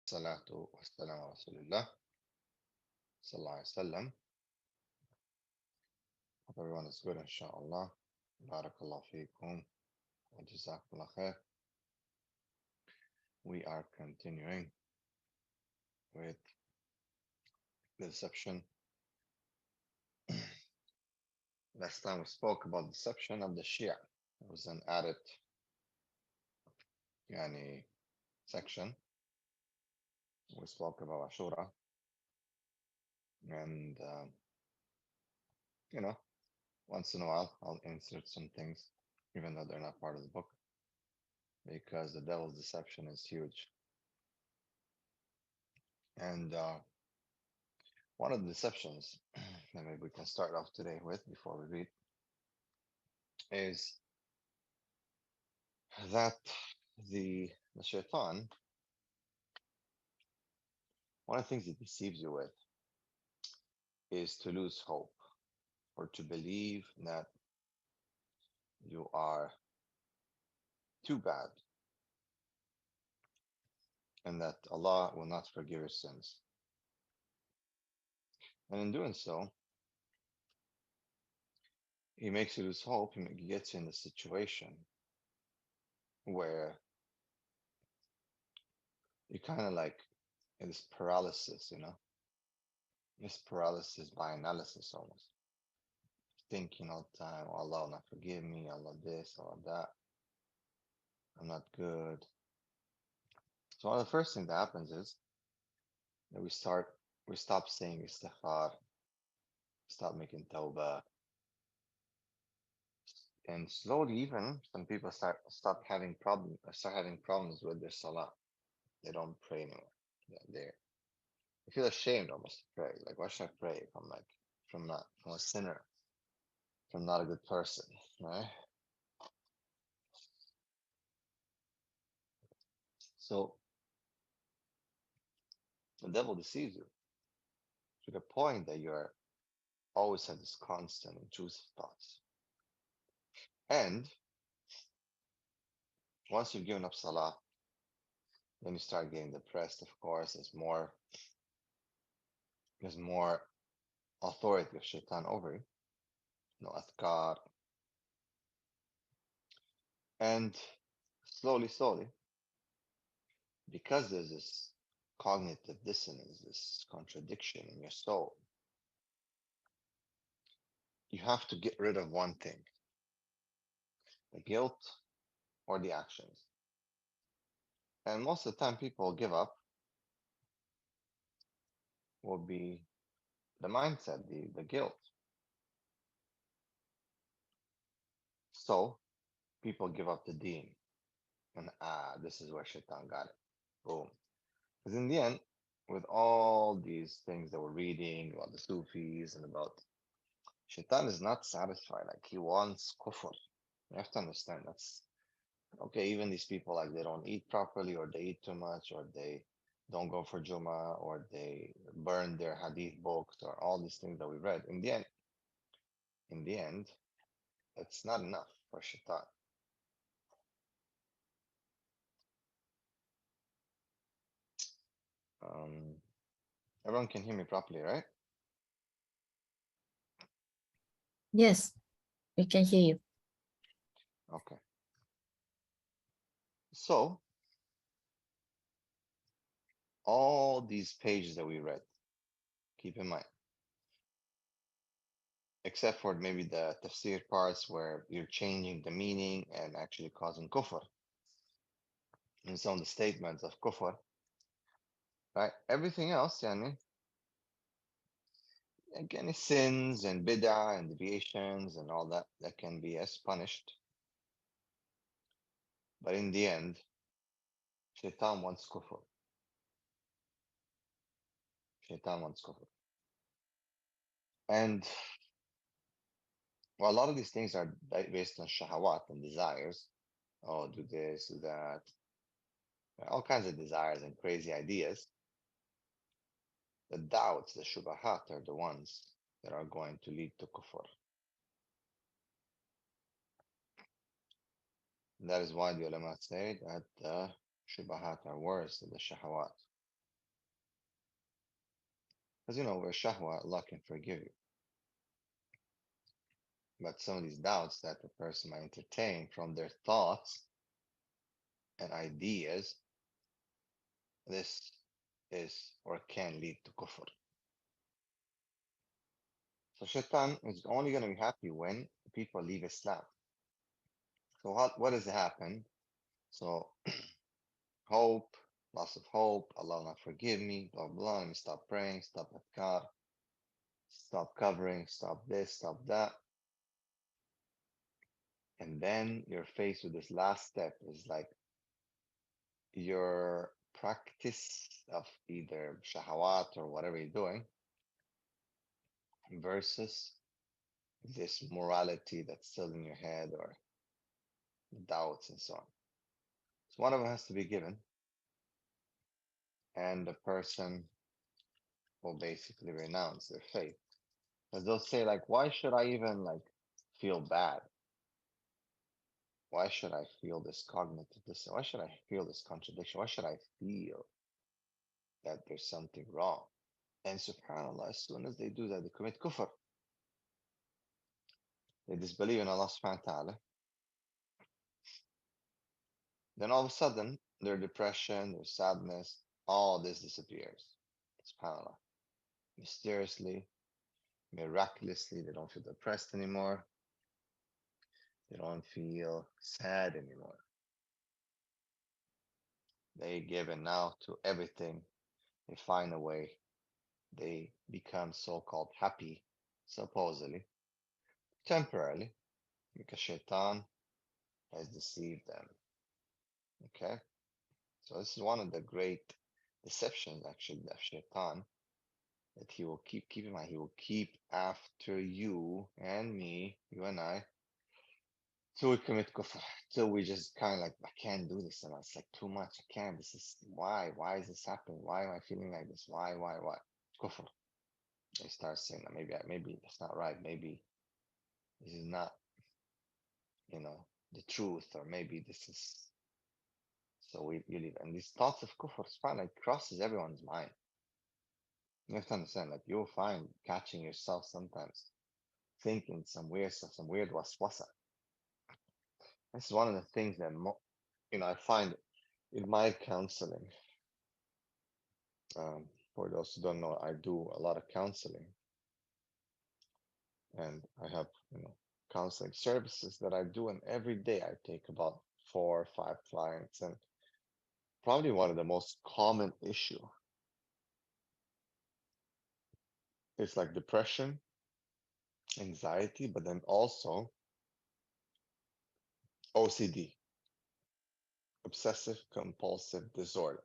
Salatu wassalam ala Rasulillah sallallahu alaihi wasallam. Hope everyone is good, inshallah. Barak Allahu feekum wa jazakumullah khair. We are continuing with the deception. Last time we spoke about deception of the Shia. It was an added yani, section. We spoke about Ashura and you know, once in a while I'll insert some things, even though they're not part of the book, because the devil's deception is huge. And one of the deceptions that maybe we can start off today with before we read is that the shaitan, one of the things it deceives you with is to lose hope or to believe that you are too bad and that Allah will not forgive your sins. And in doing so, he makes you lose hope and gets you in the situation where you kind of like in this paralysis, this paralysis by analysis almost. Thinking all the time, oh, Allah will not forgive me, Allah this, Allah that. I'm not good. So one of the first things that happens is that we stop saying istighfar, stop making tawbah, and slowly even some people start having problems with their salah. They don't pray anymore. They feel ashamed almost to pray. Like, why should I pray if I'm like from a sinner, from not a good person, right? So the devil deceives you to the point that you're always have this constant intrusive thoughts. And once you've given up salah, then you start getting depressed, of course. There's more authority of shaitan over you. No adhkar. And slowly, because there's this cognitive dissonance, this contradiction in your soul, you have to get rid of one thing, the guilt or the actions. And most of the time people give up will be the mindset, the guilt. So people give up the deen. And this is where shaitan got it. Boom. Because in the end, with all these things that we're reading about the Sufis and about shaitan is not satisfied. Like he wants kufr. You have to understand that's okay. Even these people, like they don't eat properly, or they eat too much, or they don't go for Jummah, or they burn their hadith books, or all these things that we read. In the end, it's not enough for shaitan. Um, everyone can hear me properly, right? Yes, we can hear you. Okay. So all these pages that we read, keep in mind, except for maybe the tafsir parts where you're changing the meaning and actually causing kufr, and some of the statements of kufr, right? Everything else, yani, again, is sins and bid'ah and deviations and all that that can be as punished. But in the end, shaitan wants kufr. Shaitan wants kufr. And well, a lot of these things are based on shahawat and desires. Oh, do this, do that. All kinds of desires and crazy ideas. The doubts, the shubahat are the ones that are going to lead to kufr. And that is why the ulama say that the shubahat are worse than the shahawat. Because where shahwa, Allah can forgive you. But some of these doubts that the person might entertain from their thoughts and ideas, this is or can lead to kufr. So shaitan is only going to be happy when people leave Islam. So what has happened? So hope, loss of hope, Allah will not forgive me, blah, blah. Let me stop praying, stop adkar, stop covering, stop this, stop that. And then you're faced with this last step is like your practice of either shahawat or whatever you're doing versus this morality that's still in your head or doubts and so on. So one of them has to be given, and the person will basically renounce their faith. Because they'll say, like, why should I even like feel bad? Why should I feel this cognitive this? Why should I feel this contradiction? Why should I feel that there's something wrong? And subhanAllah, as soon as they do that, they commit kufr. They disbelieve in Allah subhanahu wa ta'ala. Then all of a sudden, their depression, their sadness, all this disappears. SubhanAllah. Mysteriously, miraculously, they don't feel depressed anymore. They don't feel sad anymore. They give in now to everything. They find a way. They become so-called happy, supposedly, temporarily, because shaitan has deceived them. Okay? So this is one of the great deceptions, actually, of shaitan, that he will keep in mind. He will keep after you and me, you and I, till we commit kufr, till we just kind of like, I can't do this anymore. It's like too much. I can't. This is why? Why is this happening? Why am I feeling like this? Why? Kufr. They start saying that maybe that's not right. Maybe this is not, the truth, or maybe this is. So you leave, and these thoughts of kufr, subhanAllah, it crosses everyone's mind. You have to understand, like you'll find catching yourself sometimes thinking some weird stuff, some weird waswasa. This is one of the things that I find in my counseling. For those who don't know, I do a lot of counseling, and I have counseling services that I do, and every day I take about 4 or 5 clients, and probably one of the most common issue is like depression, anxiety, but then also OCD, obsessive compulsive disorder.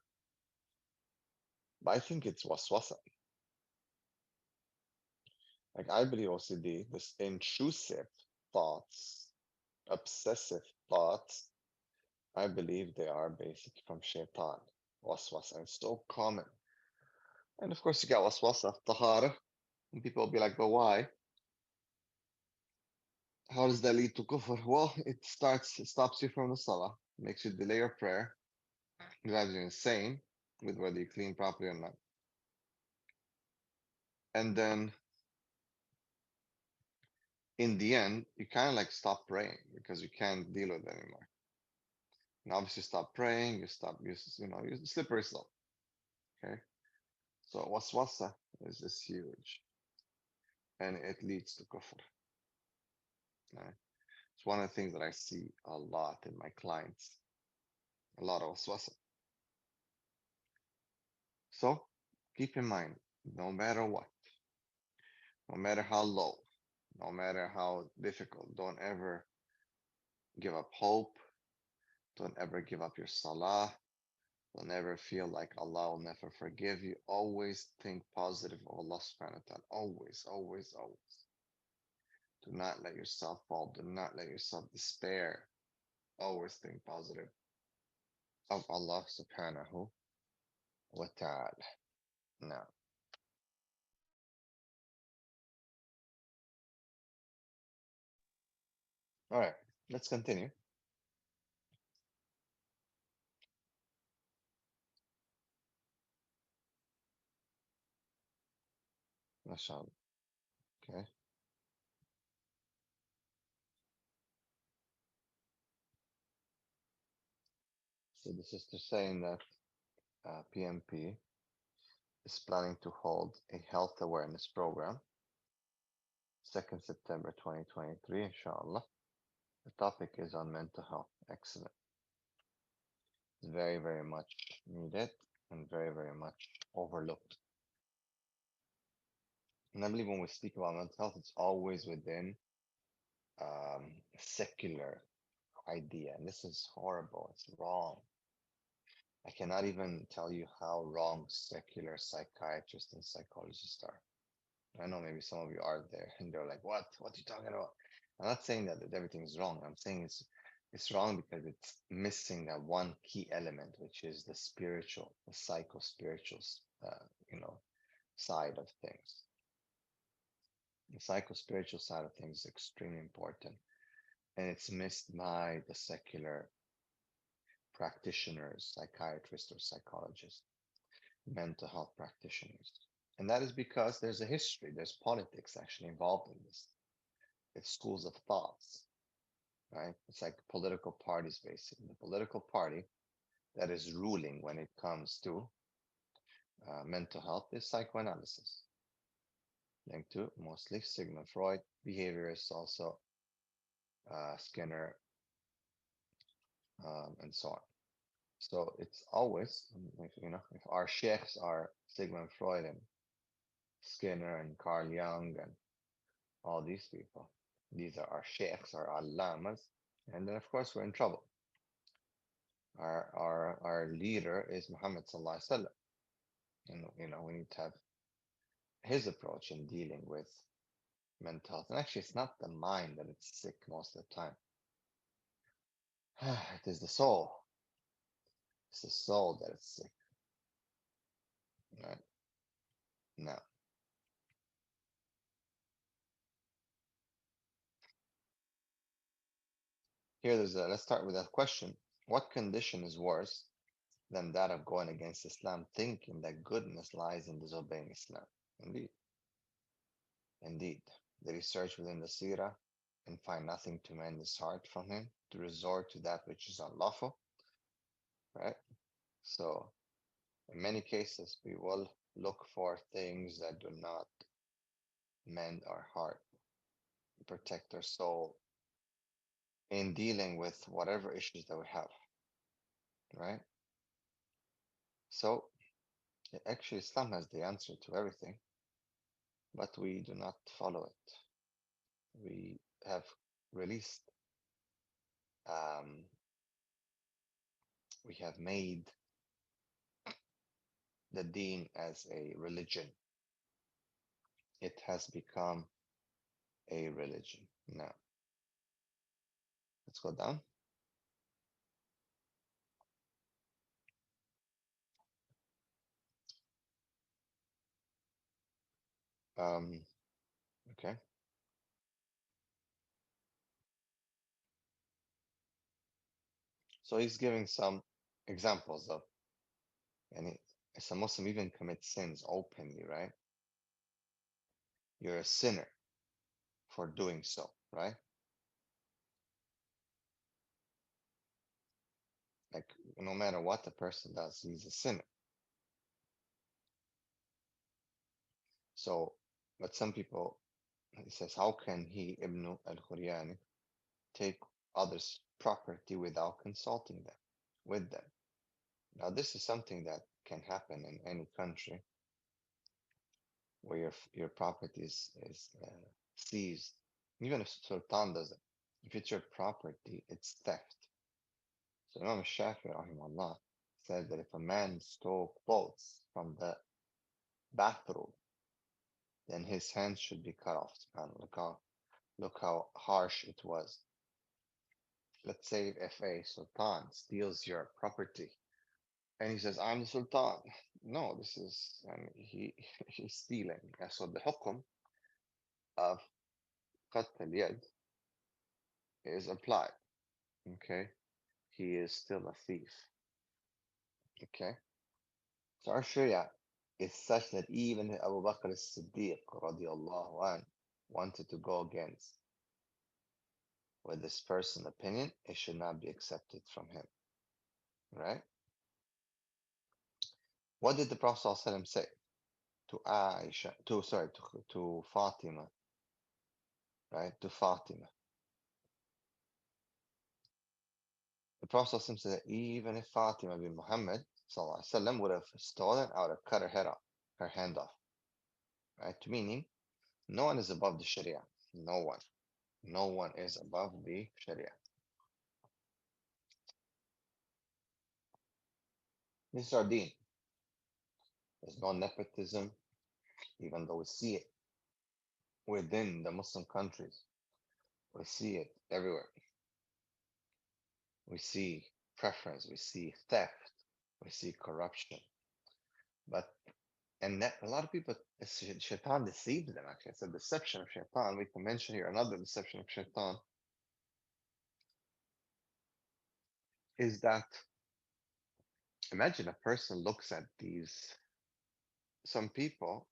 But I think it's waswasa. Like I believe OCD, this intrusive thoughts, obsessive thoughts, I believe they are basically from shaitan, waswasa. And it's so common. And of course you got waswasa, tahara, and people will be like, but why? How does that lead to kufr? Well, it stops you from the salah, makes you delay your prayer, drives you insane with whether you clean properly or not. And then in the end, you kind of like stop praying because you can't deal with it anymore. And obviously stop praying, you slippery slope. Okay. So waswasa is this huge, and it leads to kufr. Right? It's one of the things that I see a lot in my clients, a lot of waswasa. So keep in mind, no matter what, no matter how low, no matter how difficult, don't ever give up hope. Don't ever give up your salah. Don't ever feel like Allah will never forgive you. Always think positive of Allah subhanahu wa ta'ala. Always, always, always. Do not let yourself fall. Do not let yourself despair. Always think positive of Allah subhanahu wa ta'ala. Now, all right, let's continue. MashaAllah. Okay. So the sister saying that PMP is planning to hold a health awareness program 2nd September 2023, inshallah. The topic is on mental health. Excellent. It's very, very much needed and very, very much overlooked. And I believe when we speak about mental health, it's always within secular idea. And this is horrible. It's wrong. I cannot even tell you how wrong secular psychiatrists and psychologists are. I know maybe some of you are there and they're like, what? What are you talking about? I'm not saying that everything's wrong. I'm saying it's wrong because it's missing that one key element, which is the spiritual, the psycho-spiritual, you know, side of things. The psycho-spiritual side of things is extremely important, and it's missed by the secular practitioners, psychiatrists or psychologists, mental health practitioners. And that is because there's a history, there's politics actually involved in this. It's schools of thoughts, right? It's like political parties, basically. The political party that is ruling when it comes to mental health is psychoanalysis, linked to mostly Sigmund Freud, behaviorists also, Skinner, and so on. So it's always, if, if our sheikhs are Sigmund Freud and Skinner and Carl Jung and all these people, these are our sheikhs, our allamas, and then of course we're in trouble. Our leader is Muhammad Sallallahu Alaihi Wasallam. And we need to have his approach in dealing with mental health. And actually, it's not the mind that it's sick most of the time. It is the soul. It's the soul that is sick. Right? Now, let's start with that question. What condition is worse than that of going against Islam, thinking that goodness lies in disobeying Islam? Indeed. Indeed. Did he search within the seerah and find nothing to mend his heart from him, to resort to that which is unlawful? Right? So, in many cases, we will look for things that do not mend our heart, protect our soul in dealing with whatever issues that we have, right? So, actually, Islam has the answer to everything, but we do not follow it. We have released, we have made the deen as a religion. It has become a religion. Now, let's go down. Okay. So he's giving some examples of, and as a Muslim even commits sins openly, right? You're a sinner for doing so, right? Like no matter what the person does, he's a sinner. So, but some people, he says, how can he, Ibn al-Khuryani, take others' property without consulting them, with them? Now, this is something that can happen in any country where your property is seized. Even if Sultan does it, if it's your property, it's theft. So Imam Shafi, rahimahullah, said that if a man stole clothes from the bathroom, then his hands should be cut off. Look how harsh it was. Let's say if a sultan steals your property and he says, I'm the sultan. No, this is, he's stealing. So the hukum of qat al-yad is applied. Okay. He is still a thief. Okay. So our Sharia is such that even Abu Bakr as-Siddiq radiallahu anh wanted to go against with this person's opinion, it should not be accepted from him. Right? What did the Prophet ﷺ say to Aisha, to Fatima, right? To Fatima. The Prophet ﷺ said that even if Fatima bin Muhammad ﷺ would have stolen, I would have cut her head off, her hand off. Right? Meaning, no one is above the Sharia. No one. No one is above the Sharia. This is our deen. There's no nepotism, even though we see it within the Muslim countries. We see it everywhere. We see preference, we see theft, we see corruption. But and that, a lot of people, shaitan deceives them. Actually, it's a deception of shaitan. We can mention here another deception of shaitan is that imagine a person looks at these some people,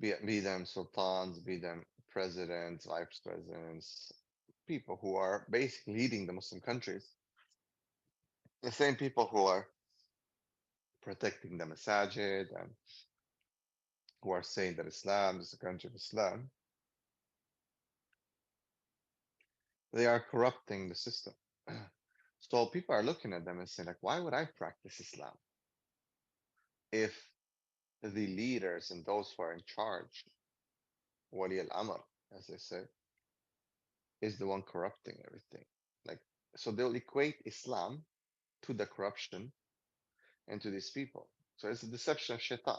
be them sultans, be them presidents, vice presidents, people who are basically leading the Muslim countries, the same people who are protecting the masajid and who are saying that Islam is the country of Islam, they are corrupting the system. So people are looking at them and saying, like, why would I practice Islam if the leaders and those who are in charge, Wali al-Amr, as they say, is the one corrupting everything? Like, so they'll equate Islam to the corruption and to these people. So it's a deception of shaitan.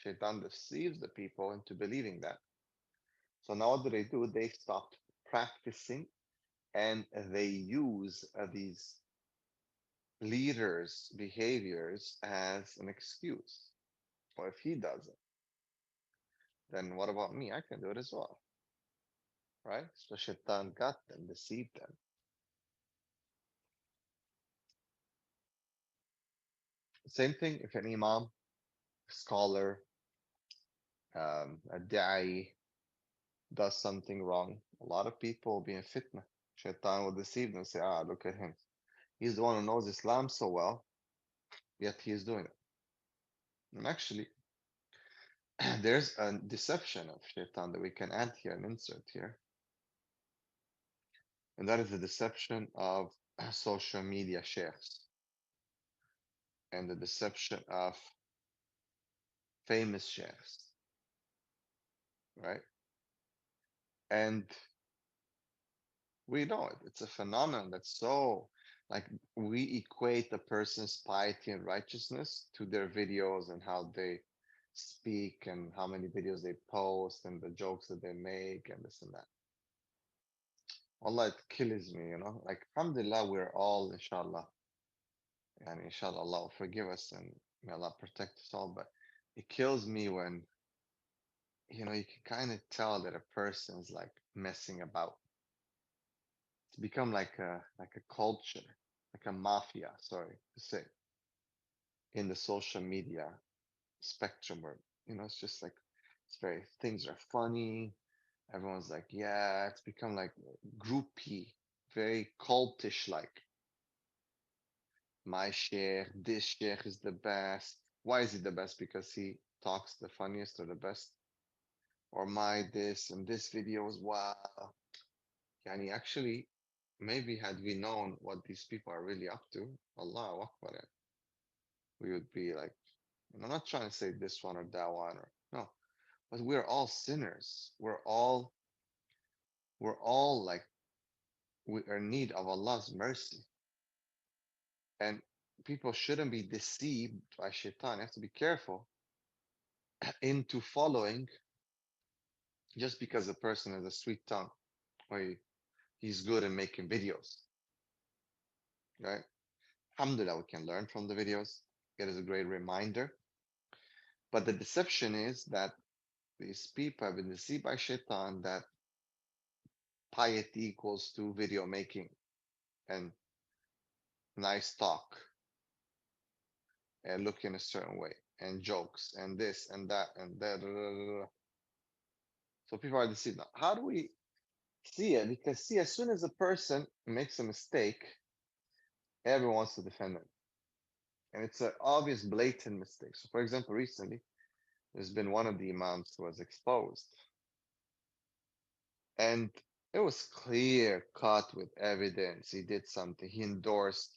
Shaitan deceives the people into believing that. So now what do? They stop practicing and they use these leaders' behaviors as an excuse. Well, if he does it, then what about me? I can do it as well. Right? So Shaitan got them, deceived them. Same thing if an imam, scholar, a da'i does something wrong, a lot of people will be in fitna. Shaitan will deceive them and say, look at him. He's the one who knows Islam so well, yet he is doing it. And actually, there's a deception of shaitan that we can add here and insert here. And that is the deception of social media sheikhs and the deception of famous sheikhs, right? And we know it. It's a phenomenon that's so like we equate a person's piety and righteousness to their videos and how they speak and how many videos they post and the jokes that they make and this and that. Allah, it kills me, Like, alhamdulillah, we're all, inshallah, and inshallah, Allah will forgive us and may Allah protect us all. But it kills me when, you can kind of tell that a person's like messing about. It's become like a culture, like a mafia, sorry to say, in the social media spectrum where, it's just like, things are funny. Everyone's like, yeah, it's become like groupie, very cultish like. My sheikh, this sheikh is the best. Why is he the best? Because he talks the funniest or the best? Or my this and this video was wow. Yani actually, maybe had we known what these people are really up to, Allahu Akbar, we would be like, I'm not trying to say this one or that one or no, but we're all sinners. We're all like we are in need of Allah's mercy. And people shouldn't be deceived by shaitan. You have to be careful into following just because a person has a sweet tongue or he's good at making videos, right? Alhamdulillah, we can learn from the videos. It is a great reminder. But the deception is that these people have been deceived by shaitan that piety equals to video making and nice talk and look in a certain way. and jokes and this and that and that. So people are deceived. Now, how do we see it? Because see, as soon as a person makes a mistake, everyone wants to defend them. And it's an obvious, blatant mistake. So, for example, recently, there's been one of the imams who was exposed. And it was clear, cut with evidence. He did something. He endorsed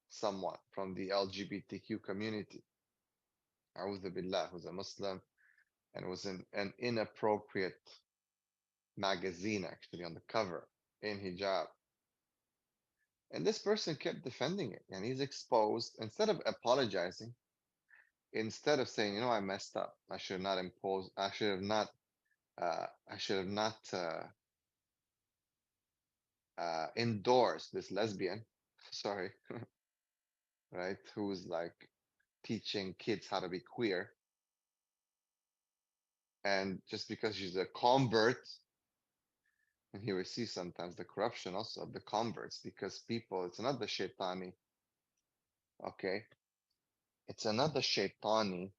someone from the LGBTQ community. A'udhu Billah, who's a Muslim, and was in an inappropriate magazine, actually, on the cover, in hijab. And this person kept defending it, and he's exposed. Instead of apologizing, instead of saying, I messed up, I should have not imposed, I should have not endorsed this lesbian, sorry, right, who's like teaching kids how to be queer. And just because she's a convert, and here we see sometimes the corruption also of the converts, because people, it's not the shaitani, okay? It's another shaitani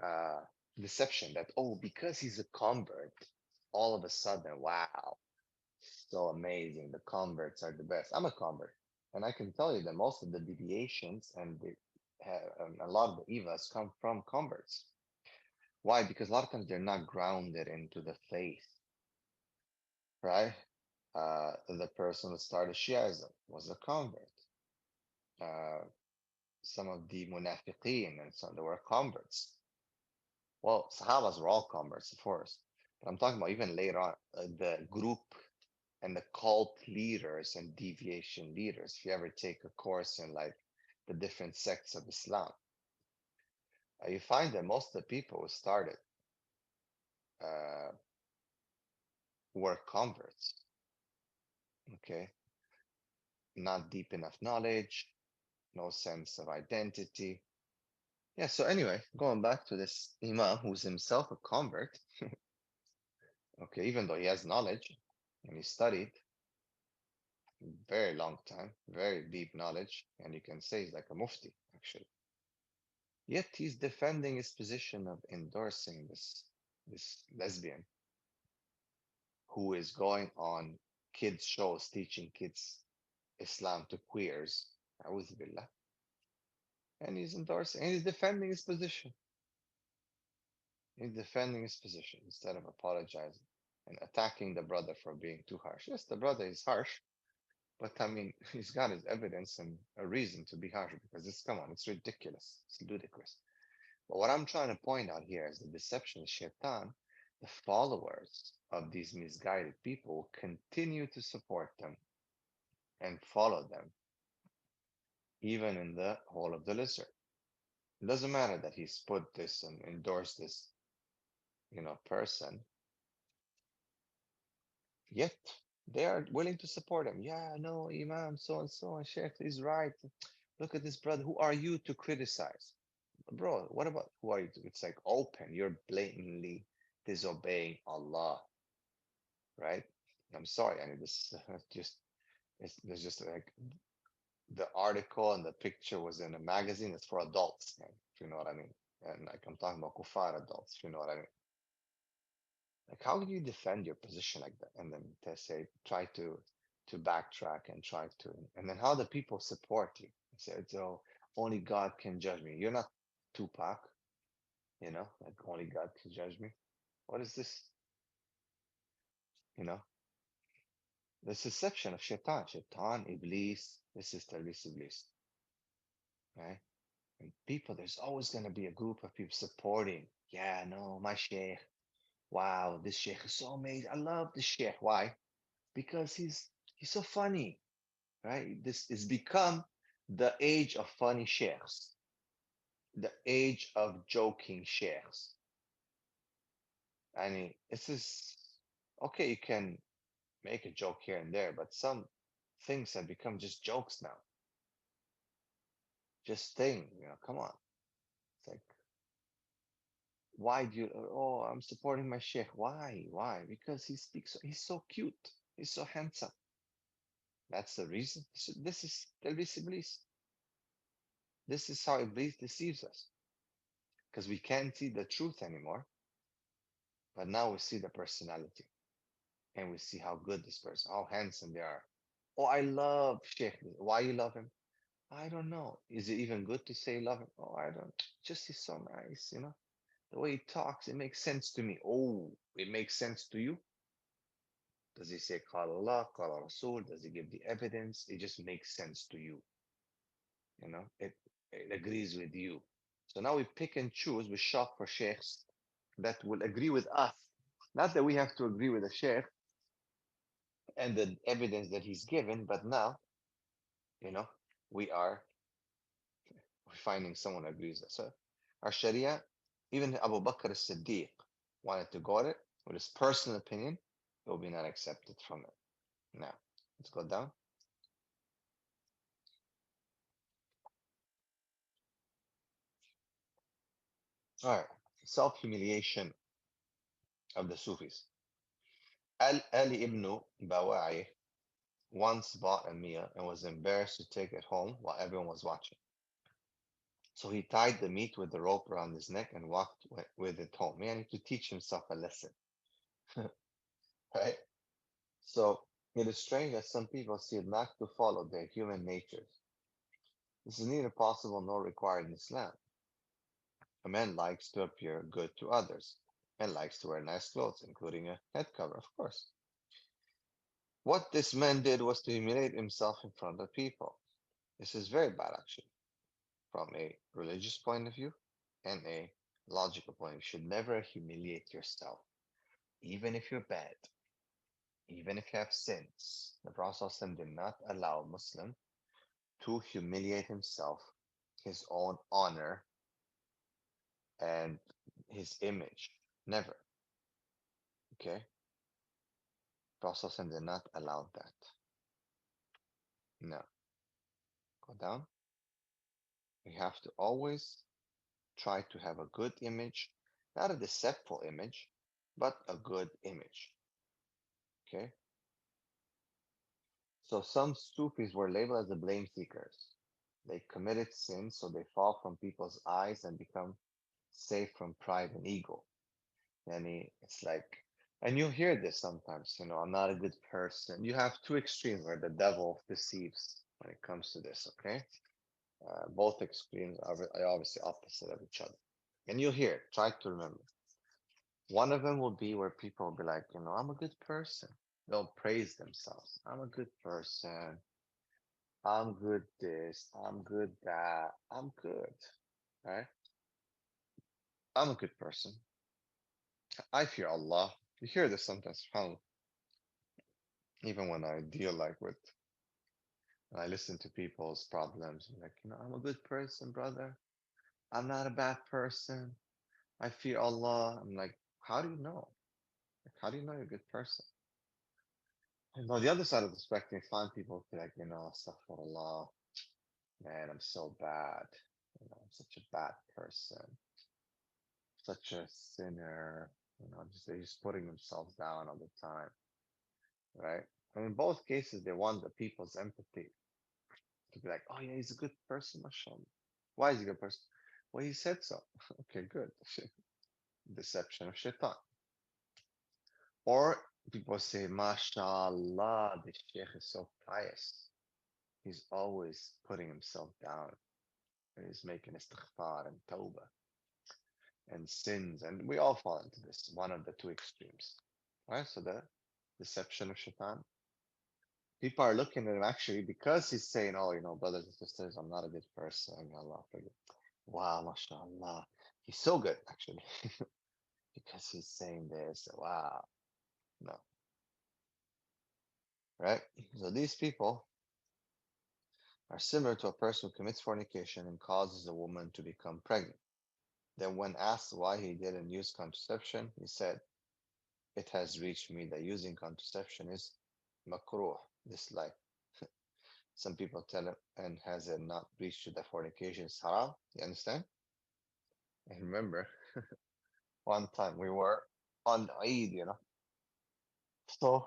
uh, deception that, oh, because he's a convert, all of a sudden, wow, so amazing. The converts are the best. I'm a convert. And I can tell you that most of the deviations and a lot of the evils come from converts. Why? Because a lot of times they're not grounded into the faith, right? The person who started Shiism was a convert. Uh, some of the munafiqeen and some, they were converts. Well, Sahabas were all converts, of course. But I'm talking about even later on, the group and the cult leaders and deviation leaders. If you ever take a course in like the different sects of Islam, you find that most of the people who started uh, were converts. Okay, not deep enough knowledge, no sense of identity. Yeah. So anyway, going back to this imam who's himself a convert. Okay, even though he has knowledge and he studied very long time, very deep knowledge, and you can say he's like a mufti actually. Yet he's defending his position of endorsing this lesbian who is going on kids shows teaching kids Islam to queers. A'udhu billah. And he's endorsing and he's defending his position. He's defending his position instead of apologizing and attacking the brother for being too harsh. Yes, the brother is harsh, but I mean, he's got his evidence and a reason to be harsh because come on, it's ridiculous. It's ludicrous. But what I'm trying to point out here is the deception of shaitan. The followers of these misguided people continue to support them and follow them, even in the hole of the lizard. It doesn't matter that he's put this and endorsed this, person, yet they are willing to support him. Yeah, no, Imam, so and so, and Sheikh is right. Look at this brother. Who are you to criticize? Bro, what about who are you to? It's like open. You're blatantly disobeying Allah, right? I'm sorry. I mean, this just there's just like the article and the picture was in a magazine. It's for adults, man, if you know what I mean. And like I'm talking about kuffar adults, if you know what I mean. Like, how do you defend your position like that? And then they say, try to backtrack and try to, and then how the people support you? Say, so only God can judge me. You're not Tupac, like only God can judge me. What is this? You know, the deception of shaitan, iblis. This is talbis iblis, right? And people, there's always going to be a group of people supporting. Yeah, no, my sheikh. Wow, this sheikh is so amazing. I love this sheikh. Why? Because he's so funny, right? This is become the age of funny sheikhs, the age of joking sheikhs. I mean, this is okay. You can make a joke here and there, but some things have become just jokes now. Just thing, come on. It's like, why do you? Oh, I'm supporting my sheikh. Why? Why? Because he speaks. He's so cute. He's so handsome. That's the reason. This is Talbis Iblis. This is how Iblis deceives us. because we can't see the truth anymore. But now we see the personality and we see how good this person, how handsome they are. Oh, I love Sheikh. Why you love him? I don't know. Is it even good to say love him? Oh, I don't. Just he's so nice, you know. The way he talks, it makes sense to me. Oh, it makes sense to you? Does he say Qala Allah, Qala Rasul? Does he give the evidence? It just makes sense to you. You know, it agrees with you. So now we pick and choose, we shop for sheikhs that will agree with us. Not that we have to agree with the sheikh and the evidence that he's given, but now, you know, we are finding someone who agrees with us. So our Sharia, even Abu Bakr as-Siddiq wanted to go at it with his personal opinion, it will be not accepted from it. Now, let's go down. All right, self-humiliation of the Sufis. Ali ibn Bawa'i once bought a meal and was embarrassed to take it home while everyone was watching. So he tied the meat with the rope around his neck and walked with it home. Man, to teach himself a lesson, right? So it is strange that some people seem not to follow their human natures. This is neither possible nor required in Islam. A man likes to appear good to others and likes to wear nice clothes, including a head cover, of course. What this man did was to humiliate himself in front of people. This is very bad, actually, from a religious point of view and a logical point. You should never humiliate yourself, even if you're bad, even if you have sins. The Prophet ﷺ did not allow a Muslim to humiliate himself, his own honor, and his image. Never. Okay? Prophet ﷺ did not allow that. No. Go down. We have to always try to have a good image, not a deceitful image, but a good image. Okay? So some Sufis were labeled as the blame seekers. They committed sins, so they fall from people's eyes and become safe from pride and ego. And it's like, and you'll hear this sometimes, you know, I'm not a good person. You have two extremes where the devil deceives when it comes to this, okay? Both extremes are obviously opposite of each other. And you'll hear it, try to remember. One of them will be where people will be like, you know, I'm a good person. They'll praise themselves. I'm a good person. I'm good this. I'm good that. I'm good. Right? I'm a good person. I fear Allah. You hear this sometimes, even when I deal like with, when I listen to people's problems, I'm like, you know, I'm a good person, brother. I'm not a bad person. I fear Allah. I'm like, how do you know? Like, how do you know you're a good person? And on the other side of the spectrum, you find people be like, you know, astaghfirullah, man, I'm so bad. You know, I'm such a bad person, such a sinner. You know, just they're just putting themselves down all the time, right? And in both cases, they want the people's empathy to be like, oh yeah, he's a good person, mashallah. Why is he a good person? Well, he said so. Okay, good. Deception of shaitan. Or people say, mashallah, the sheikh is so pious. He's always putting himself down. He's making istighfar and tawbah and sins. And we all fall into this, one of the two extremes. Right? So the deception of shaitan. People are looking at him actually because he's saying, oh, you know, brothers and sisters, I'm not a good person. Allah forgive. Wow, mashallah. He's so good, actually, because he's saying this. Wow. No. Right? So these people are similar to a person who commits fornication and causes a woman to become pregnant. Then, when asked why he didn't use contraception, he said, it has reached me that using contraception is makruh, disliked. Some people tell him, and has it not reached to the fornication is haram? You understand? And remember, one time we were on Eid, you know. So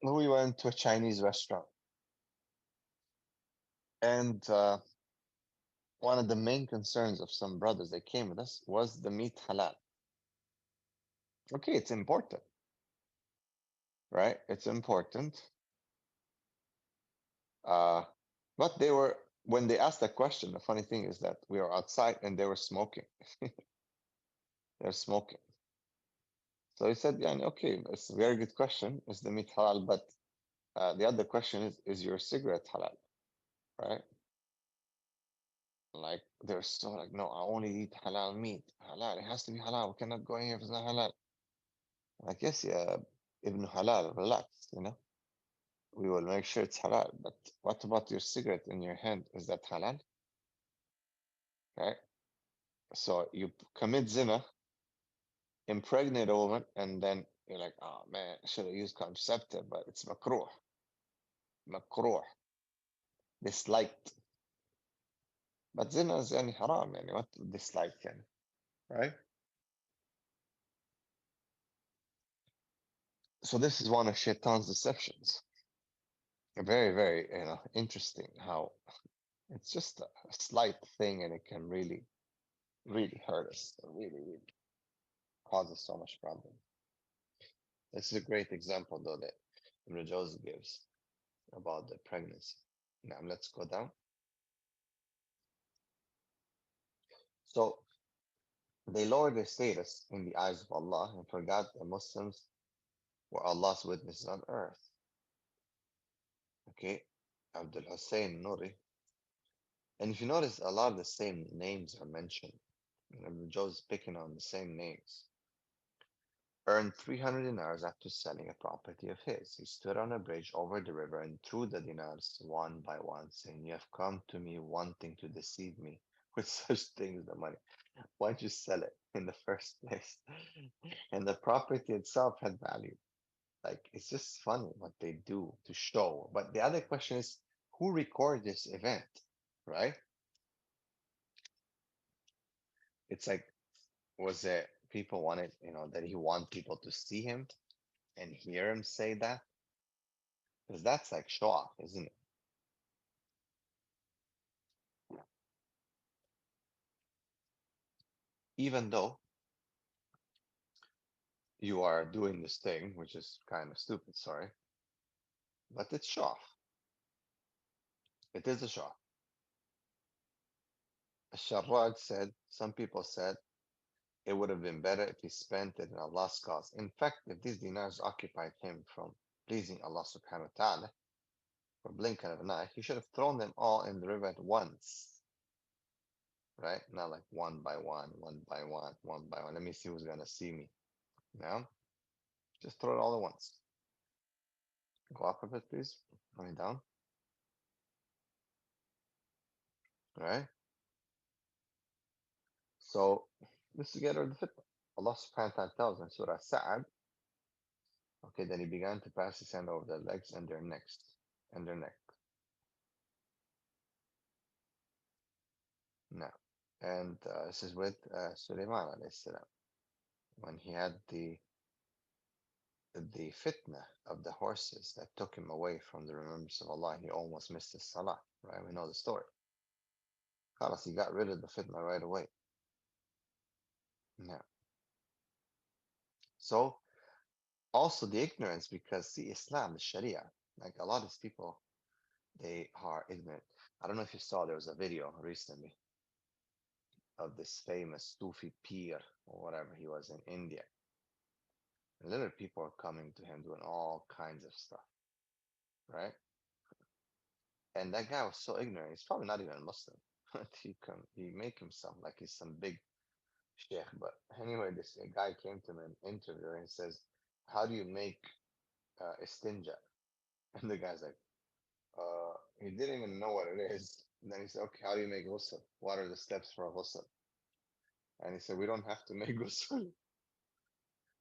we went to a Chinese restaurant and one of the main concerns of some brothers that came with us was the meat halal. Okay, it's important, right? It's important. Uh, but they were, when they asked that question, the funny thing is that we were outside and they were smoking. They're smoking. So he said, yeah, okay, it's a very good question. Is the meat halal? But the other question is your cigarette halal, right? Like they're so like, no, I only eat halal meat. Halal, it has to be halal. We cannot go in here if it's not halal. Like, yes, yeah, Ibn Halal, relax, you know. We will make sure it's halal. But what about your cigarette in your hand? Is that halal? Right? So you commit zina, impregnate a woman, and then you're like, oh man, I should have used contraceptive, but it's makruh. Makruh. Disliked. But zina is yani haram, yani what dislike, yani, right? So this is one of Shaitan's deceptions. Very, very, interesting how it's just a slight thing and it can really, really hurt us. Really, really causes so much problem. This is a great example though that Imam Al-Jawzi gives about the pregnancy. Now let's go down. So they lowered their status in the eyes of Allah and forgot that Muslims were Allah's witnesses on earth. Okay, Abdul Hussein Nuri. And if you notice, a lot of the same names are mentioned. Joe's picking on the same names. Earned 300 dinars after selling a property of his. He stood on a bridge over the river and threw the dinars one by one, saying, you have come to me wanting to deceive me with such things, the money. Why don't you sell it in the first place? And the property itself had value. Like, it's just funny what they do to show. But the other question is, who recorded this event, right? It's like, was it people wanted, that he want people to see him and hear him say that? Because that's like show off, isn't it? Even though you are doing this thing, which is kind of stupid, sorry, but it's show off. It is a show off. Sharraj said, some people said, it would have been better if he spent it in Allah's cause. In fact, if these dinars occupied him from pleasing Allah subhanahu wa ta'ala for blinking of an eye, he should have thrown them all in the river at once. Right? Not like one by one, one by one, one by one. Let me see who's gonna see me. Now, just throw it all at once. Go up a bit, please. Going down. Right? So this is get rid of the fitna. Allah subhanahu wa ta'ala tells in Surah Sa'ad, okay, then he began to pass his hand over their legs and their necks and their neck. Now, and this is with Sulaiman alayhi salam, when he had the fitna of the horses that took him away from the remembrance of Allah. He almost missed his salah, right? We know the story. Khalas, he got rid of the fitna right away. Now, so also the ignorance, because see, Islam, the Sharia, like a lot of these people, they are ignorant. I don't know if you saw, there was a video recently of this famous Sufi Pir or whatever he was in India. And literally people are coming to him doing all kinds of stuff, right? And that guy was so ignorant. He's probably not even a Muslim. He make himself like he's some big sheikh. But anyway, this guy came to him in an interview and says, "How do you make istinja?" And the guy's like, he didn't even know what it is. And then he said, "Okay, how do you make ghusl? What are the steps for a ghusl?" And he said, "We don't have to make ghusl."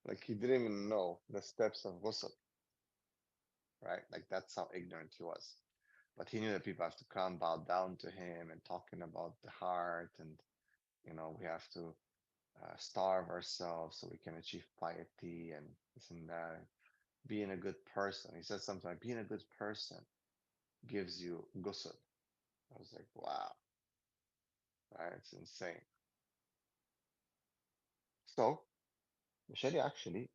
Like he didn't even know the steps of ghusl, right? Like that's how ignorant he was. But he knew that people have to come bow down to him and talking about the heart, and we have to starve ourselves so we can achieve piety and this and that. Being a good person. He said something like, being a good person gives you ghusl. I was like, wow. Right? It's insane. So the Sharia actually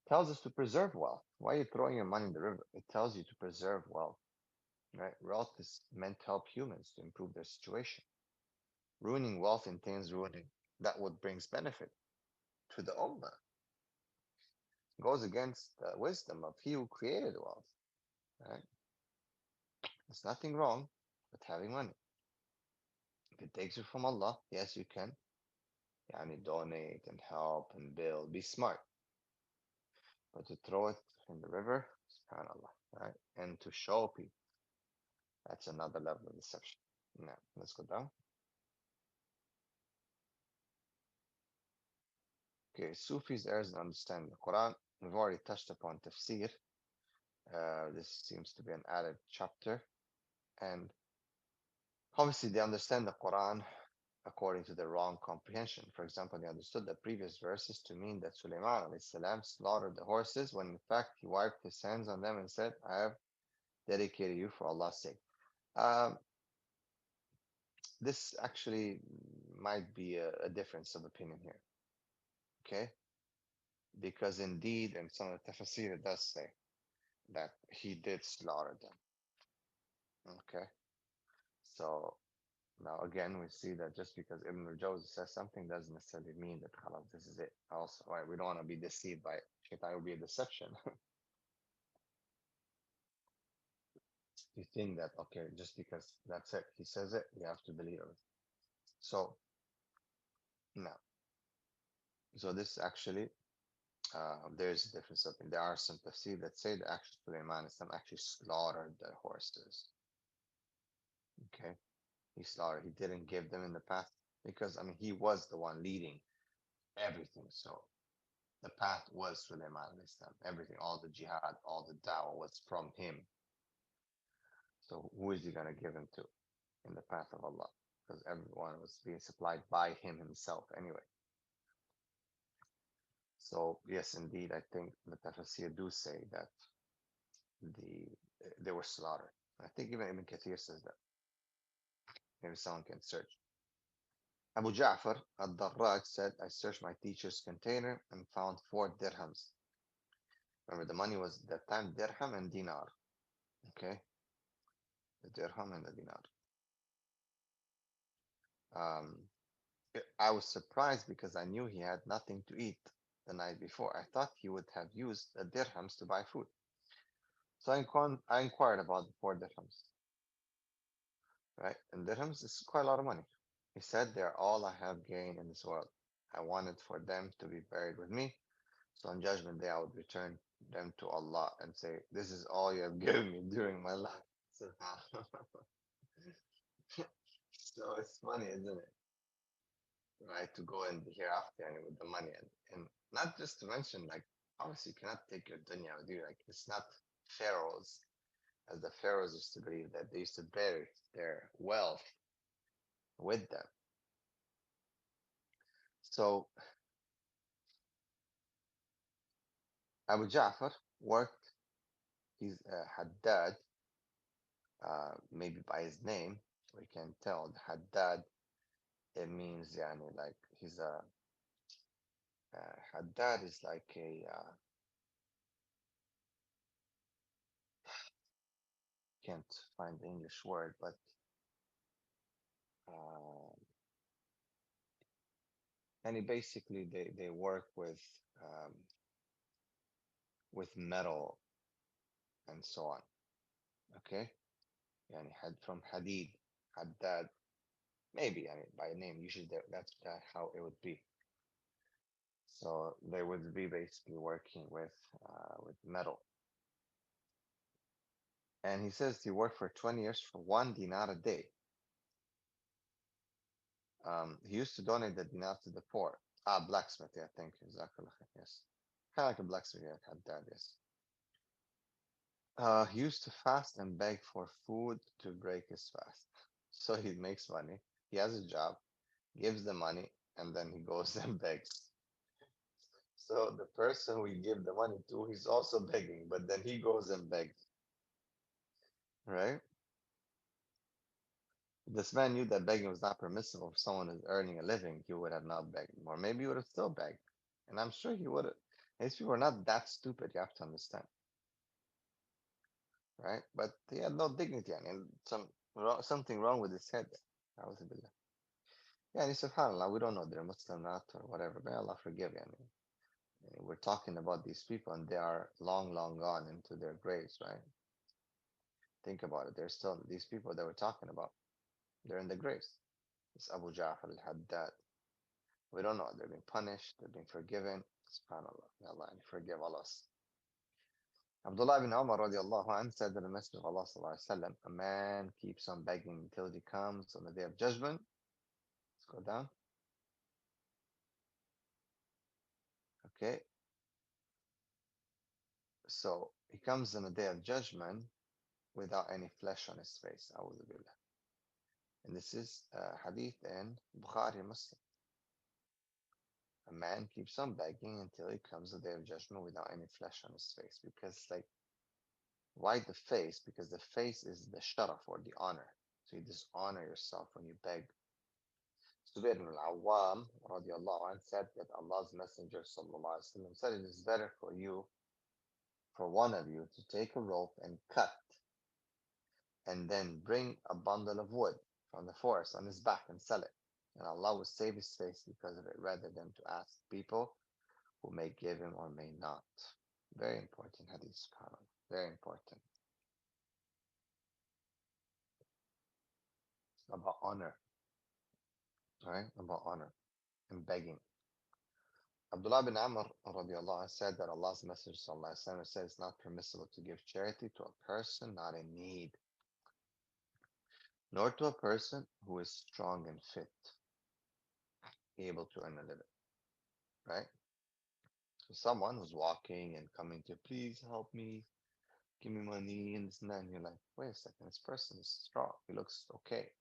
tells us to preserve wealth. Why are you throwing your money in the river? It tells you to preserve wealth. Right? Wealth is meant to help humans to improve their situation. Ruining wealth entails ruining that what brings benefit to the ummah. Goes against the wisdom of he who created wealth. Right? There's nothing wrong with having money. If it takes you from Allah, yes, you can. Yani donate and help and build. Be smart. But to throw it in the river, subhanAllah, right? And to show people, that's another level of deception. Now, let's go down. Okay, Sufis errors in understanding the Quran. We've already touched upon tafsir. This seems to be an added chapter. And obviously, they understand the Quran according to the wrong comprehension. For example, they understood the previous verses to mean that Sulaiman salam slaughtered the horses when in fact he wiped his hands on them and said, I have dedicated you for Allah's sake. Um, this actually might be a difference of opinion here, okay? Because indeed, in some of the tafsir, it does say that he did slaughter them, okay? So now again, we see that just because Ibn al-Jawzi says something doesn't necessarily mean that khalas, this is it. Also, right? We don't want to be deceived by it. Shaitan will be a deception. You think that, okay, just because that's it, he says it, you have to believe it. So now, so this actually, there's a difference. There are some tafsir that say that actually Sulaiman Islam actually slaughtered the horses. Okay, he slaughtered. He didn't give them in the path because I mean he was the one leading everything. So the path was Sulaiman Islam. Everything, all the jihad, all the da'wah was from him. So who is he gonna give him to in the path of Allah? Because everyone was being supplied by him himself anyway. So yes, indeed, I think the tafsir do say that the they were slaughtered. I think even Ibn Kathir says that. Maybe someone can search. Abu Ja'far al-Darraj said, I searched my teacher's container and found 4 dirhams. Remember, the money was that time dirham and dinar. Okay, the dirham and the dinar. Um, I was surprised because I knew he had nothing to eat the night before. I thought he would have used the dirhams to buy food. So I inquired about the 4 dirhams, right? And dirhams is quite a lot of money. He said, they're all I have gained in this world. I wanted for them to be buried with me. So on Judgment Day, I would return them to Allah and say, this is all you have given me during my life. So it's funny, isn't it? Right? To go in the hereafter and with the money. And not just to mention, like, obviously, you cannot take your dunya with you. Like, it's not pharaohs, as the pharaohs used to believe that they used to bury their wealth with them. So Abu Ja'far worked, he's Haddad, maybe by his name, we can tell Haddad, it means yani, like he's a Haddad is like a can't find the English word, but uh, and he basically they work um, with metal and so on. Okay, and had from Hadid, Haddad, maybe I mean by name usually that's how it would be. So they would be basically working with metal. And he says he worked for 20 years for 1 dinar a day. He used to donate the dinar to the poor. Ah, blacksmith, yeah, thank you. Jazakallah khair, yes. Kind of like a blacksmith, yeah, had that, yes. He used to fast and beg for food to break his fast. So he makes money. He has a job, gives the money, and then he goes and begs. So the person we give the money to, he's also begging, but then he goes and begs, right? If this man knew that begging was not permissible if someone is earning a living, he would have not begged. Or maybe he would have still begged. And I'm sure he would have. These people are not that stupid, you have to understand, right? But he had no dignity and something wrong with his head. Auzubillah. Yeah, and subhanAllah, we don't know they're Muslim not or whatever. May Allah forgive you. We're talking about these people and they are long, long gone into their graves, right? Think about it. They're still these people that we're talking about. They're in the graves. It's Abu Ja'far al-Haddad. We don't know. They're being punished. They're being forgiven. SubhanAllah. May Allah forgive all us. Abdullah ibn Umar radiallahu anh said that the Messenger of Allah sallallahu alaihi wasallam, a man keeps on begging until he comes on the day of judgment. Let's go down. Okay. So he comes on the day of judgment without any flesh on his face. A'udhu billah. And this is hadith in Bukhari Muslim. A man keeps on begging until he comes the day of judgment without any flesh on his face. Because, like, why the face? Because the face is the sharaf or the honor. So you dishonor yourself when you beg. Zubair ibn al-Awwam radiallahu anh said that Allah's Messenger sallallahu alaihi wasallam said it is better for you, for one of you, to take a rope and cut and then bring a bundle of wood from the forest on his back and sell it. And Allah will save his face because of it rather than to ask people who may give him or may not. Very important hadith, subhanAllah. Very important. About honor. Right? About honor and begging. Abdullah bin Amr radiallahu anh said that Allah's Messenger sallallahu alaihi wasallam said it's not permissible to give charity to a person not in need, nor to a person who is strong and fit, able to earn a living. Right? So someone who's walking and coming to, please help me, give me money and this and that, and you're like, wait a second, this person is strong. He looks okay.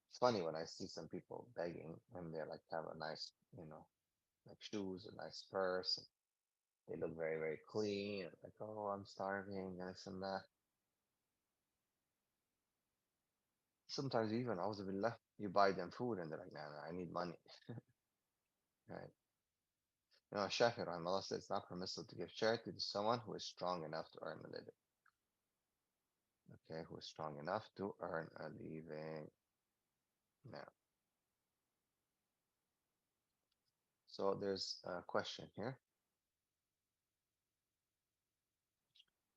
It's funny when I see some people begging and they're like have a nice, like shoes, a nice purse, and they look very, very clean. Like, oh, I'm starving, and this and that. Sometimes even, auzubillah, you buy them food and they're like, nah, nah, I need money. Right? Shafi rahimahullah says it's not permissible to give charity to someone who is strong enough to earn a living. Okay, who is strong enough to earn a living. Now, so there's a question here.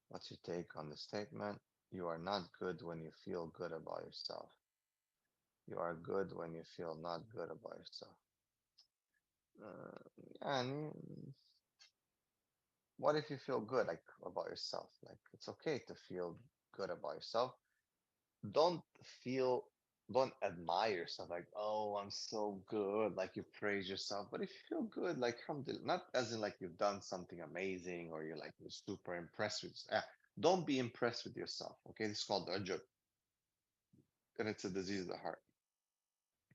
What's your take on the statement? You are not good when you feel good about yourself. You are good when you feel not good about yourself. And what if you feel good like about yourself? Like it's okay to feel good about yourself. Don't feel, don't admire yourself like, oh, I'm so good, like you praise yourself. But if you feel good, like alhamdulillah, not as in like you've done something amazing or you're like you're super impressed with yourself. Don't be impressed with yourself. Okay, this is called ujub, and it's a disease of the heart.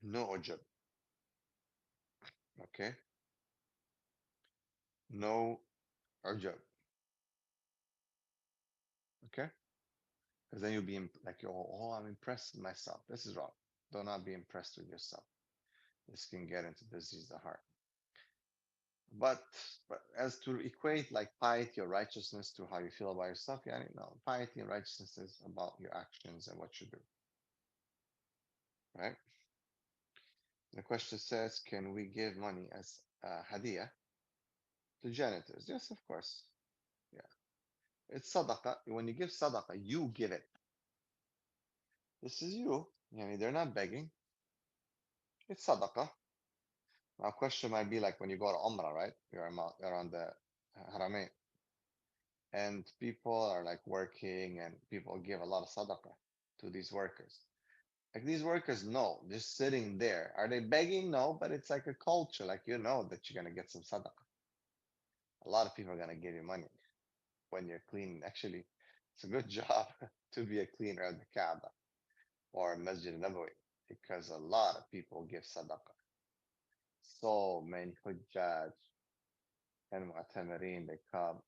No ujub. Okay, no ujub. Okay, because then you'll be like, oh, I'm impressed with myself. This is wrong. Do not be impressed with yourself. This can get into disease of the heart. But as to equate like piety or righteousness to how you feel about yourself, yeah, no, piety and righteousness is about your actions and what you do, right? The question says, can we give money as hadiyah to janitors? Yes, of course. Yeah, it's sadaqah. When you give sadaqah, you give it. This is you. They're not begging. It's sadaqah. Now, question might be like when you go to Umrah, right? You're around the Haramain, and people are like working, and people give a lot of sadaqah to these workers. Like these workers know, just sitting there. Are they begging? No, but it's like a culture. Like you know that you're gonna get some sadaqah. A lot of people are gonna give you money when you're cleaning. Actually, it's a good job to be a cleaner of the Kaaba or Masjid Nabawi because a lot of people give sadaqah. So many hujjaj and mu'tamirin, they come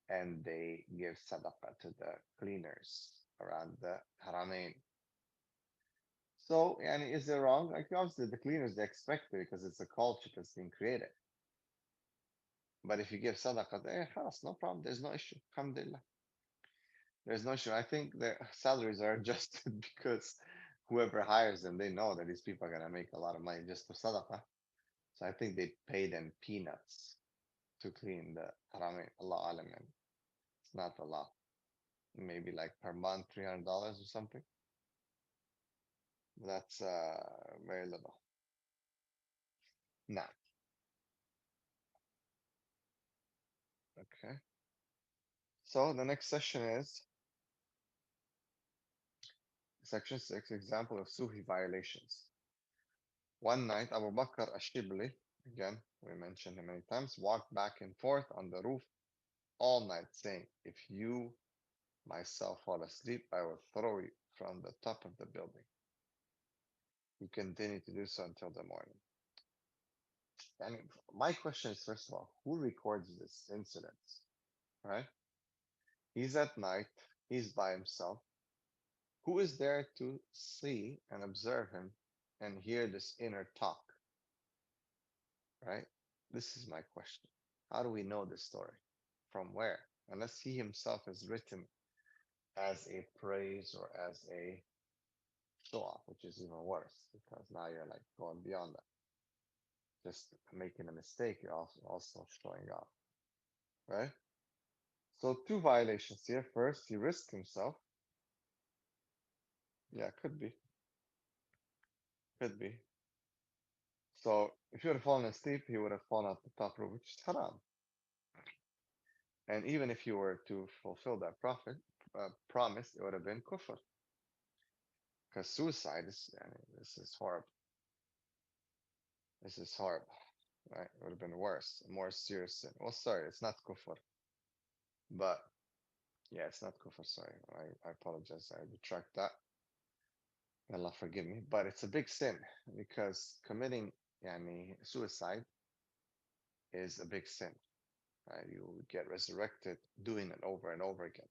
and they give sadaqah to the cleaners around the Haramain. So, and is it wrong? Like obviously the cleaners they expect it because it's a culture that's being created. But if you give sadaqah, خلاص, no problem. There's no issue. Alhamdulillah. There's no issue. I think their salaries are adjusted because whoever hires them, they know that these people are gonna make a lot of money just for sadaqah. So I think they pay them peanuts to clean the haram. Allah alam, and it's not a lot. Maybe like per month, $300 or something. That's very little. Nah. Okay. So the next session is section 6, example of Sufi violations. One night, Abu Bakr Ashibli, again, we mentioned him many times, walked back and forth on the roof all night, saying, if you myself fall asleep, I will throw you from the top of the building. He continued to do so until the morning. And my question is, first of all, who records this incident? Right? He's at night, he's by himself. Who is there to see and observe him and hear this inner talk? Right? This is my question. How do we know this story? From where? Unless he himself is written as a praise or as a show off, which is even worse because now you're like going beyond that. Just making a mistake, you're also showing off, right? So two violations here. First, he risked himself. Yeah, could be, could be. So if you would have fallen asleep, he would have fallen out the top rope, which is haram. And even if you were to fulfill that promise, it would have been kufr. Because suicide is, I mean, this is horrible. This is horrible, right? It would have been worse, a more serious sin. Well, sorry, it's not kufr, but yeah, it's not kufr. Sorry, I apologize. I retract that. Allah forgive me, but it's a big sin because committing yani, suicide is a big sin. Right? You get resurrected doing it over and over again.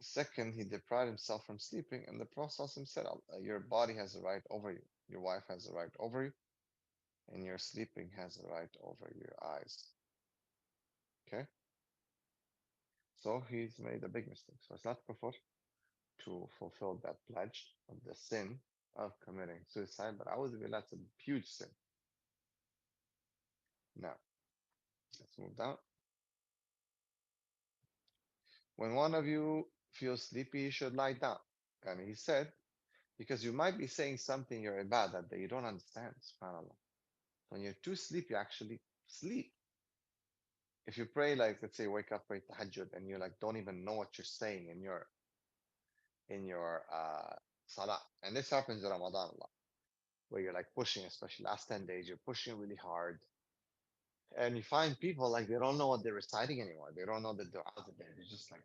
Second, he deprived himself from sleeping, and the Prophet said, your body has a right over you, your wife has a right over you, and your sleeping has a right over your eyes. Okay? So he's made a big mistake. So it's not kufr to fulfill that pledge of the sin of committing suicide, but I would believe that's a huge sin. Now, let's move down. When one of you feels sleepy, you should lie down. And he said, because you might be saying something you're ibadah that you don't understand, subhanAllah. When you're too sleepy, you actually sleep. If you pray, like let's say wake up, pray tahajjud, and you like don't even know what you're saying in your salah. And this happens in Ramadan a lot, where you're like pushing, especially last 10 days, you're pushing really hard. And you find people like they don't know what they're reciting anymore. They don't know the dua that they're just like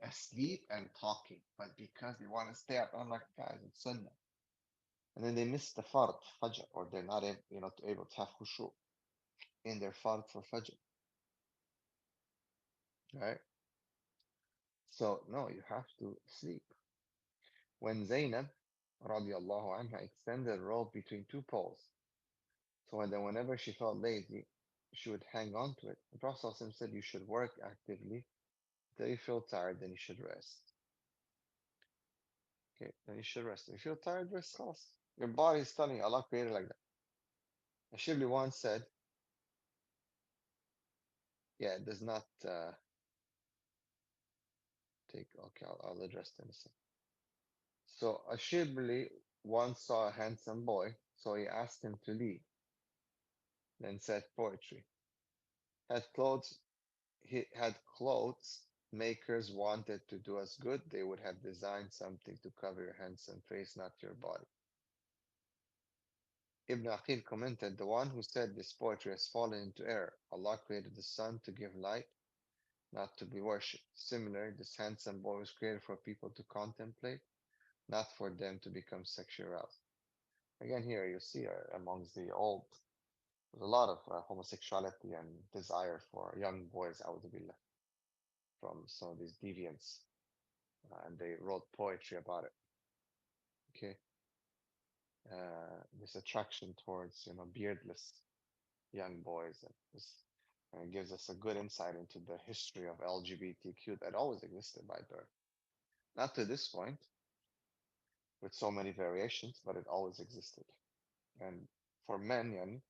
asleep and talking. But because they want to stay up, I'm like, guys, it's sunnah. And then they miss the fard, fajr, or they're not able to have khushu in their fard for fajr. Right? So no, you have to sleep. When Zainab radiallahu anha extended a rope between two poles, so then whenever she felt lazy, she would hang on to it. The Prophet said you should work actively until you feel tired, then you should rest. Okay, then you should rest. If you feel tired, rest. Khlas. Your body is telling you, Allah created like that. Shibli once said, yeah, it does not take, okay, I'll address that in a second. So Ashibli once saw a handsome boy, so he asked him to leave, then said poetry. Had clothes he had clothes makers wanted to do us good, they would have designed something to cover your handsome face, not your body. Ibn Aqil commented, the one who said this poetry has fallen into error. Allah created the sun to give light, not to be worshipped. Similarly, this handsome boy was created for people to contemplate, not for them to become sexually aroused. Again, here you see amongst the old, there's a lot of homosexuality and desire for young boys, from some of these deviants, and they wrote poetry about it. Okay, this attraction towards beardless young boys, and this gives us a good insight into the history of LGBTQ that always existed by birth. Not to this point with so many variations, but it always existed. And for men, yani,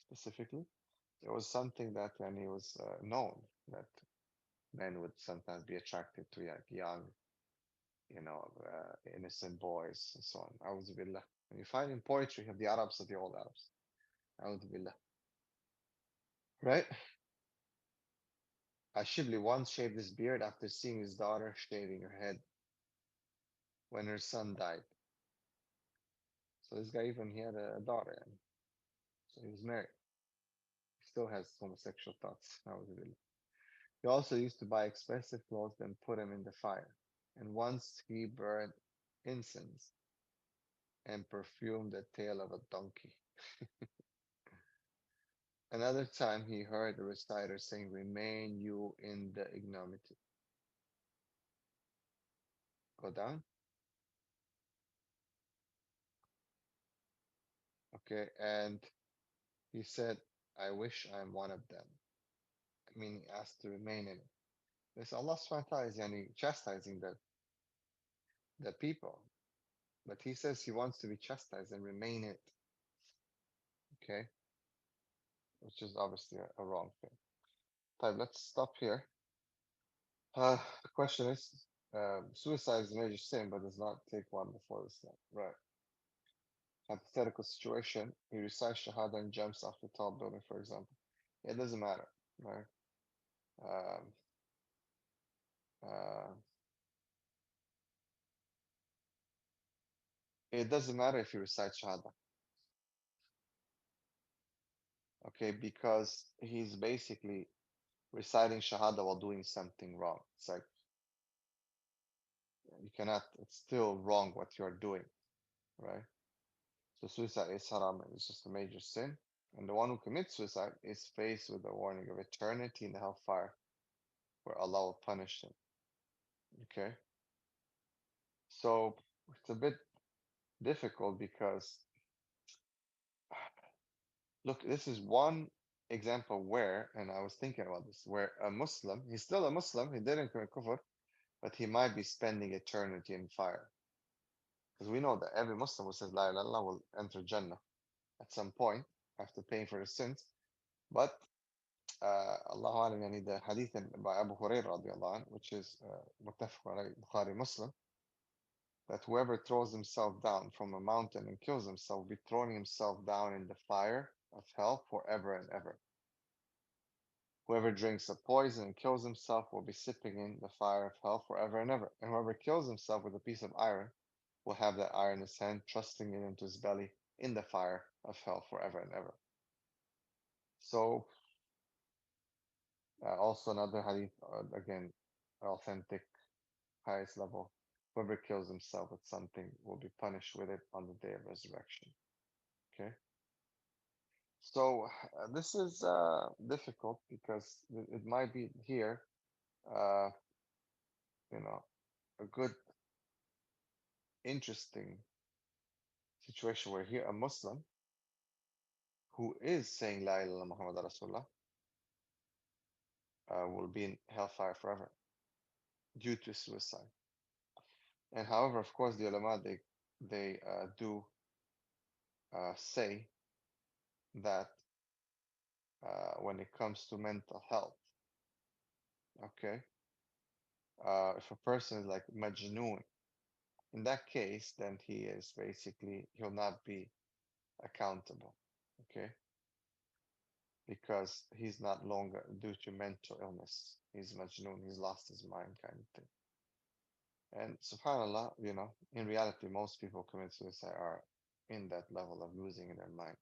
specifically, it was something that yani, was known that men would sometimes be attracted to young, innocent boys and so on. A'udhu billah. And you find in poetry of the Arabs, of the old Arabs. A'udhu billah. Right? Ashibli once shaved his beard after seeing his daughter shaving her head when her son died. So this guy even he had a daughter, and so he was married. He still has homosexual thoughts. A'udhu billah. He also used to buy expensive clothes and put them in the fire. And once he burned incense and perfumed the tail of a donkey. Another time he heard the reciter saying, "Remain you in the ignominy." Go down. Okay. And he said, "I wish I'm one of them." I mean, he asked to remain in it. This Allah subhanahu wa ta'ala is yani, chastising the people. But he says he wants to be chastised and remain in it. Okay. Which is obviously a wrong thing. Right, let's stop here. The question is, suicide is a major sin, but does not take one before Islam. Right. Hypothetical situation, he recites Shahada and jumps off the tall building, for example. It doesn't matter, right? Um, uh, it doesn't matter if he recites Shahada, okay? Because he's basically reciting Shahada while doing something wrong. It's like you cannot, it's still wrong what you're doing, right? So suicide is haram, and it's just a major sin. And the one who commits suicide is faced with the warning of eternity in the hellfire, where Allah will punish him. Okay? So it's a bit difficult because, look, this is one example where, and I was thinking about this, where a Muslim, he's still a Muslim, he didn't commit kufr, but he might be spending eternity in fire. Because we know that every Muslim who says La ilaha illallah will enter Jannah at some point after paying for his sins. But Allahu Alam, yani the hadith by Abu Hurairah radiallahu anh, which is muttafaq alayh, Bukhari Muslim, that whoever throws himself down from a mountain and kills himself will be throwing himself down in the fire of hell forever and ever. Whoever drinks a poison and kills himself will be sipping in the fire of hell forever and ever. And whoever kills himself with a piece of iron will have that iron in his hand, thrusting it into his belly in the fire of hell forever and ever. So, also another hadith, again, authentic, highest level. Whoever kills himself with something will be punished with it on the day of resurrection. Okay. So this is difficult because it might be here, uh, you know, a good, interesting situation where here a Muslim who is saying La ilaha illallah Muhammad Rasulullah will be in hellfire forever due to suicide. And however, of course, the ulama they do say that when it comes to mental health, okay, if a person is like majnoon, in that case, then he is basically he'll not be accountable, okay, because he's not longer due to mental illness. He's majnoon, he's lost his mind, kind of thing. And subhanallah, in reality, most people who commit suicide are in that level of losing their mind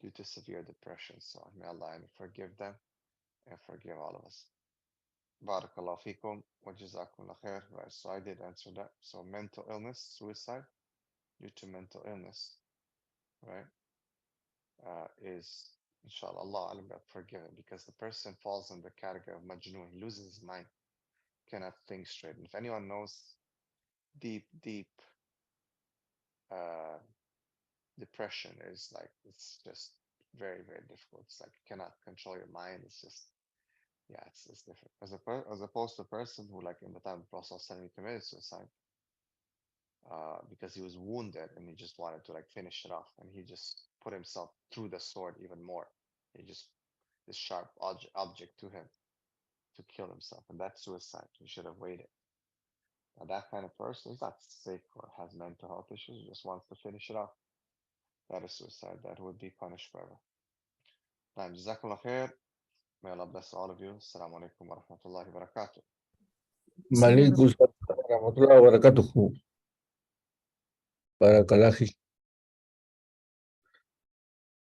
due to severe depression. So may Allah forgive them and forgive all of us. Barak Allahu feekum wa jazakumullah khair. Right, so I did answer that. So mental illness, suicide due to mental illness, right, is inshallah Allah alam forgiven because the person falls in the category of majnoon. He loses his mind, cannot think straight. And if anyone knows deep depression is like, it's just very, very difficult. It's like you cannot control your mind. It's just, yeah, it's different. As opposed to a person who, like, in the time of the Prophet ﷺ, committed suicide because he was wounded and he just wanted to like finish it off, and he just put himself through the sword even more. He just, this sharp object to him to kill himself, and that's suicide. He should have waited. Now, that kind of person is not sick or has mental health issues, he just wants to finish it off. That is suicide. That would be punished forever. Now, Jazakallah khair. May Allah bless all of you. Assalamu alaikum wa rahmatullahi wa barakatuh. Assalamu Malikus warahmatullahi wabarakatuh. Barak Allahu.